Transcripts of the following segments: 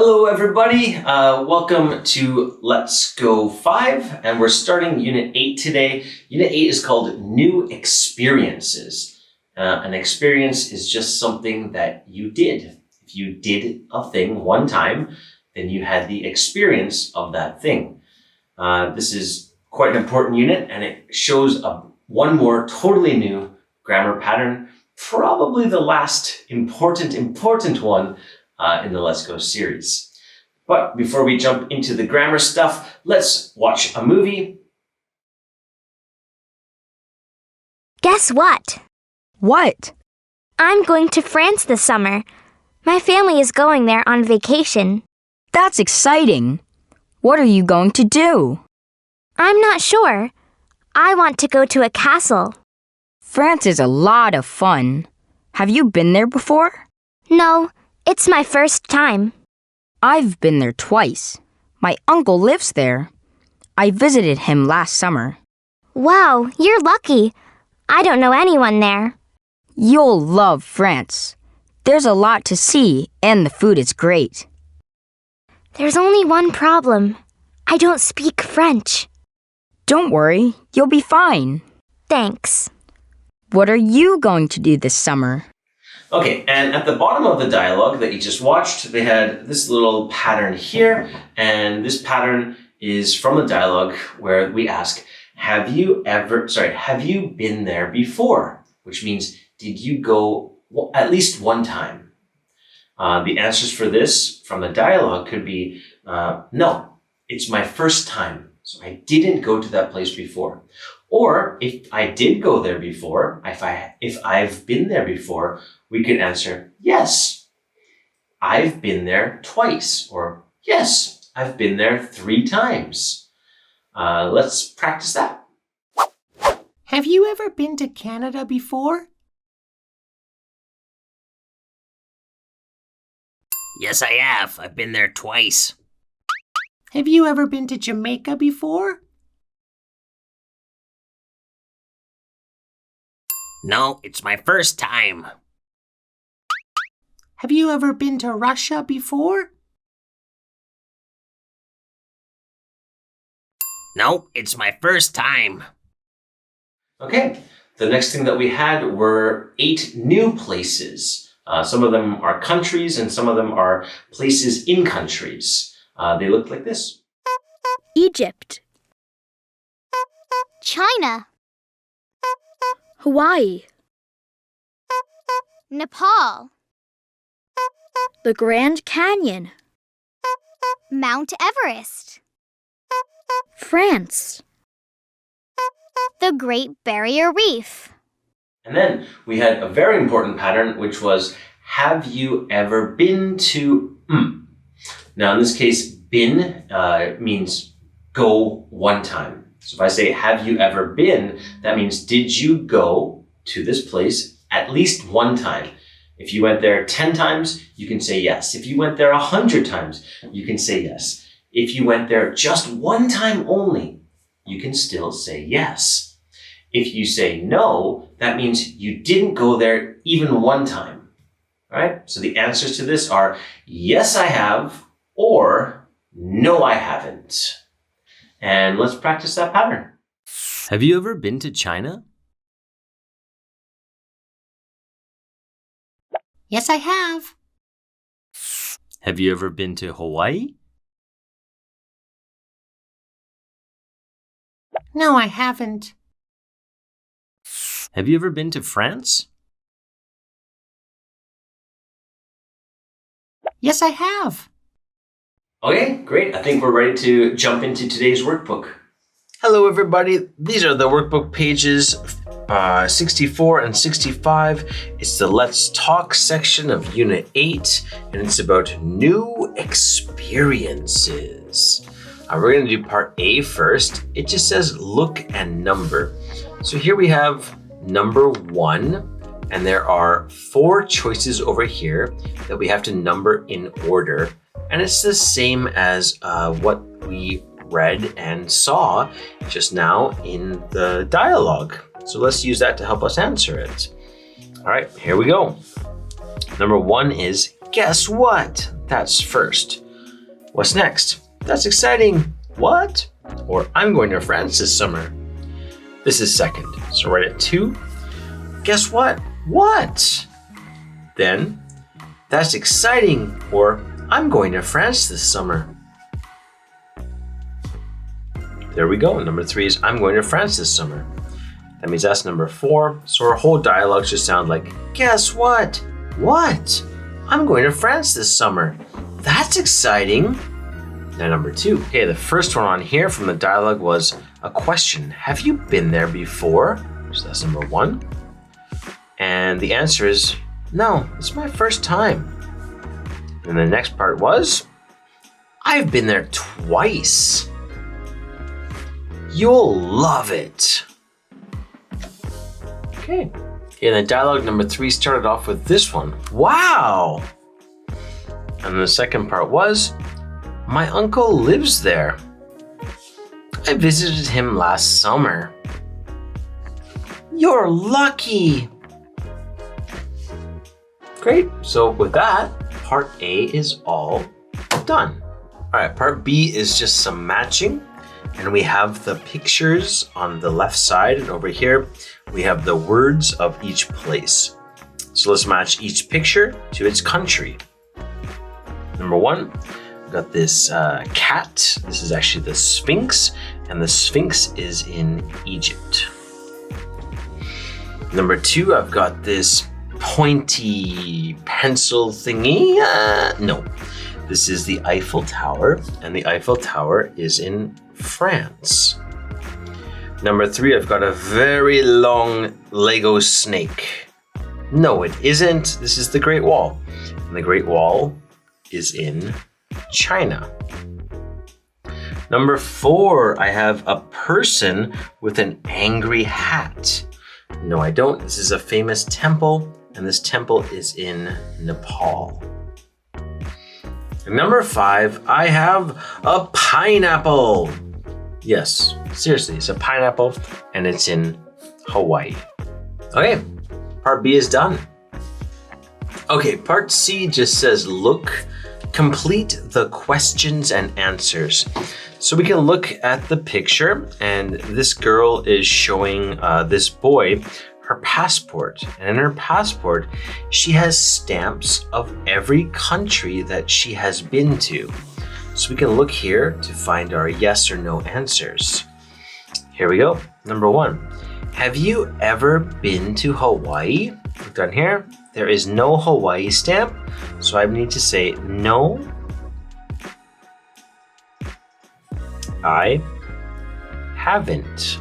Hello everybody, welcome to Let's Go 5, and we're starting Unit 8 today. Unit 8 is called New Experiences. An experience is just something that you did. If you did a thing one time, then you had the experience of that thing. This is quite an important unit, and it shows one more totally new grammar pattern, probably the last important one in the Let's Go series. But before we jump into the grammar stuff, let's watch a movie. Guess what? What? I'm going to France this summer. My family is going there on vacation. That's exciting. What are you going to do? I'm not sure. I want to go to a castle. France is a lot of fun. Have you been there before? No, it's my first time. I've been there twice. My uncle lives there. I visited him last summer. Wow, you're lucky. I don't know anyone there. You'll love France. There's a lot to see, and the food is great. There's only one problem. I don't speak French. Don't worry, you'll be fine. Thanks. What are you going to do this summer? Okay, and at the bottom of the dialogue that you just watched, they had this little pattern here, and this pattern is from the dialogue where we ask, have you been there before? Which means, did you go at least one time? The answers for this from the dialogue could be, no, it's my first time, so I didn't go to that place before. Or if I did go there before, if I've been there before, we could answer, yes, I've been there twice, or yes, I've been there 3 times. Let's practice that. Have you ever been to Canada before? Yes, I have. I've been there twice. Have you ever been to Jamaica before? No, it's my first time. Have you ever been to Russia before? No, it's my first time. Okay, the next thing that we had were 8 new places. Some of them are countries and some of them are places in countries. They look like this. Egypt. China. Hawaii, Nepal. the Grand Canyon, Mount Everest. France, The Great Barrier Reef. And then we had a very important pattern, which was, have you ever been to... Now, in this case, been means go one time. So if I say, have you ever been, that means, did you go to this place at least one time? If you went there 10 times, you can say yes. If you went there 100 times, you can say yes. If you went there just one time only, you can still say yes. If you say no, that means you didn't go there even one time. All right? So the answers to this are, yes, I have, or no, I haven't. And let's practice that pattern. Have you ever been to China? Yes, I have. Have you ever been to Hawaii? No, I haven't. Have you ever been to France? Yes, I have. Okay, great. I think we're ready to jump into today's workbook. Hello everybody, these are the workbook pages 64 and 65. It's the Let's Talk section of Unit 8, and it's about new experiences. We're going to do part A first. It just says look and number. So here we have number 1, and there are 4 choices over here that we have to number in order. And it's the same as what we read and saw just now in the dialogue. So let's use that to help us answer it. All right, here we go. Number 1 is guess what? That's first. What's next? That's exciting. What? Or I'm going to France this summer. This is second. So right at 2. Guess what? What? Then, that's exciting. Or I'm going to France this summer. There we go. Number 3 is I'm going to France this summer. That means that's number 4. So our whole dialogue should sound like, guess what? What? I'm going to France this summer. That's exciting. Now number 2. Okay, the first one on here from the dialogue was a question. Have you been there before? So that's number 1. And the answer is, no, it's my first time. And the next part was, I've been there twice. You'll love it. Okay. And the dialogue number 3 started off with this one. Wow. And the second part was, my uncle lives there. I visited him last summer. You're lucky. Great. So with that, part A is all done. All right, part B is just some matching. And we have the pictures on the left side, and over here we have the words of each place. So let's match each picture to its country. Number 1, we've got this cat. This is actually the Sphinx, and the Sphinx is in Egypt. Number 2, I've got this pointy pencil thingy. No, this is the Eiffel Tower, and the Eiffel Tower is in France. Number 3, I've got a very long Lego snake. No, it isn't. This is the Great Wall. And the Great Wall is in China. Number 4, I have a person with an angry hat. No, I don't. This is a famous temple, and this temple is in Nepal. And number 5, I have a pineapple. Yes, seriously, it's a pineapple, and it's in Hawaii. Okay, part B is done. Okay, part C just says look, complete the questions and answers. So we can look at the picture, and this girl is showing this boy her passport. And in her passport, she has stamps of every country that she has been to. So we can look here to find our yes or no answers. Here we go. Number 1, have you ever been to Hawaii? Look down here. There is no Hawaii stamp, so I need to say no. I haven't.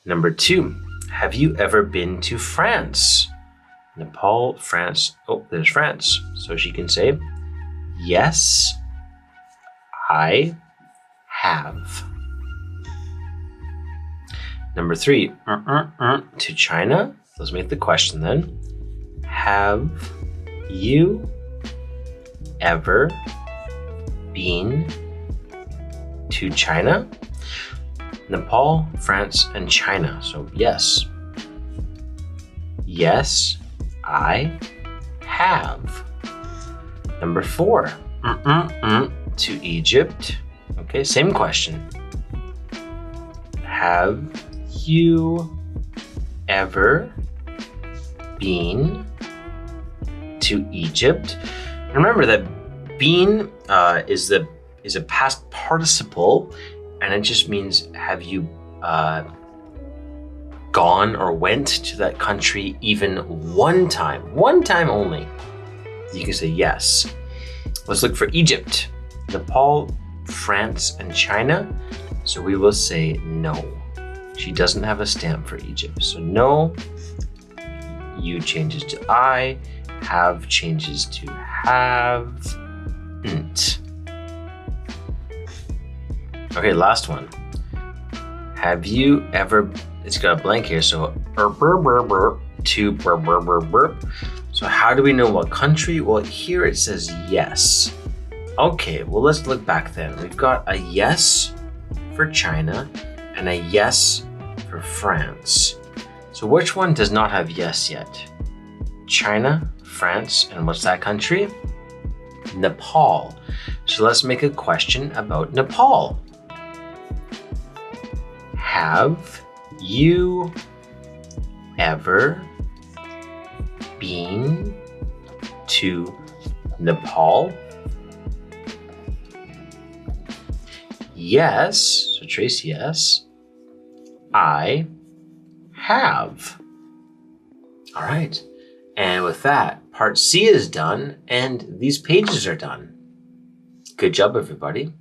Number 2, have you ever been to France? Nepal, France. Oh, there's France. So she can say, yes, I have. Number 3, to China. Let's make the question then. Have you ever been to China? Nepal, France, and China. So yes. Yes, I have. Number 4, to Egypt. Okay, same question. Have you ever been to Egypt? Remember that been is a past participle, and it just means have you gone or went to that country even one time only. You can say yes. Let's look for Egypt, Nepal, France, and China. So we will say no. She doesn't have a stamp for Egypt. So no, you changes to I, have changes to haven't. Okay, last one. Have you ever, it's got a blank here, so to. So how do we know what country? Well, here it says yes. Okay, well, let's look back then. We've got a yes for China and a yes for France. So which one does not have yes yet? China, France, and what's that country? Nepal. So let's make a question about Nepal. Have you ever been to Nepal? Yes. So Trace, yes. I have. All right. And with that, part C is done and these pages are done. Good job, everybody.